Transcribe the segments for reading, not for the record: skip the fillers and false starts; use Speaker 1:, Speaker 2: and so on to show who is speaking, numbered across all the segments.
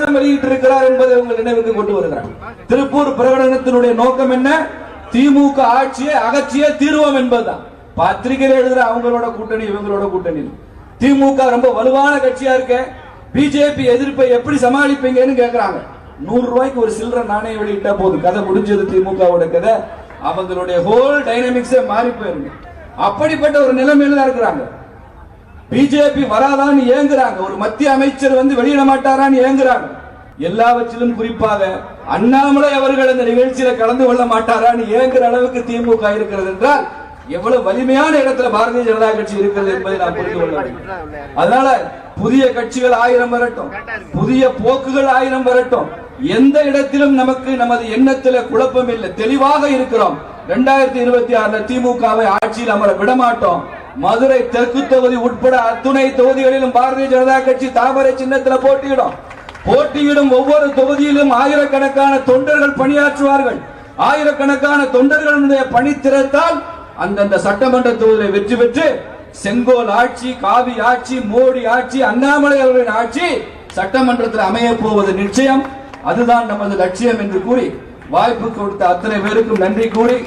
Speaker 1: பிரகடனம் வெளியிட்டிருக்கிறார் என்பதை உங்கள் நினைவுக்கு கொண்டு வருகிறார். திருப்பூர் பிரகடனத்தினுடைய நோக்கம் என்ன? திமுக ஆட்சியை அகற்றியே தீர்வோம் என்பதுதான். பத்திரிகையில் எழுதுற அவங்களோட கூட்டணி இவங்களோட கூட்டணி. திமுக ரொம்ப வலுவான கட்சியா இருக்க, பிஜேபி எதிர்ப்பை எப்படி சமாளிப்பீங்கன்னு கேட்கிறாங்க. 100 ரூபாய்க்கு ஒரு சில்லற நாணயம் வெளியிட்டா போதும், கதை முடிஞ்சது. திமுகவோட கதை, அவங்களுடைய ஹோல் டைனமிக்ஸே மாறி போயிருங்க. அப்படிப்பட்ட ஒரு நிலைமையில தான் இருக்கிறாங்க. பிஜேபி வராதான்னு ஏங்குறாங்க, ஒரு மத்திய அமைச்சர் வந்து வெளியிட மாட்டாரான்னு ஏங்குறாங்க. எல்லாவற்றிலும் குறிப்பாக அண்ணாமலை அவர்கள் இந்த நிகழ்ச்சியில கலந்து கொள்ள மாட்டாரான்னு ஏங்குற அளவுக்கு திமுக இருக்கிறது என்றால் எவ்வளவு வலிமையான இடத்துல பாரதிய ஜனதா கட்சி இருக்கிறது என்பதை நாம் புரிந்து கொள்ள வேண்டும். அதனால புதிய கட்சிகள் 1000 வரட்டும், புதிய போக்குகள் 1000 வரட்டும், எந்த இடத்திலும் நமக்கு நமது எண்ணத்தில் குழப்பம் இல்லை, தெளிவாக இருக்கிறோம். 2026 திமுகவை ஆட்சியில் அமர விடமாட்டோம். மதுரை தெற்கு தொகுதி உட்பட அத்துணை தொகுதிகளிலும் பாரதிய ஜனதா கட்சி தாமரை சின்னத்தில் போட்டியிடும் ஒவ்வொரு தொகுதியிலும் ஆயிரக்கணக்கான தொண்டர்கள் பணியாற்றுவார்கள். ஆயிரக்கணக்கான தொண்டர்களுடைய பணித்திறத்தால் அந்தந்த சட்டமன்ற தொகுதியை வெற்றி பெற்று செங்கோல் ஆட்சி, காவி ஆட்சி, மோடி ஆட்சி, அண்ணாமலை அவர்களின் ஆட்சி சட்டமன்றத்தில் அமைய போவது நிச்சயம். அதுதான் நமது லட்சியம் என்று கூறி வாய்ப்பு கொடுத்த அத்தனை பேருக்கும் நன்றி கூறி,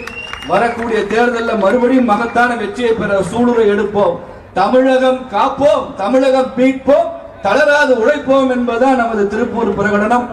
Speaker 1: வரக்கூடிய தேர்தலில் மறுபடியும் மகத்தான வெற்றியை பெற சூளுரை எடுப்போம். தமிழகம் காப்போம், தமிழகம் மீட்போம், தளராது உழைப்போம் என்பதுதான் நமது திருப்பூர் பிரகடனம்.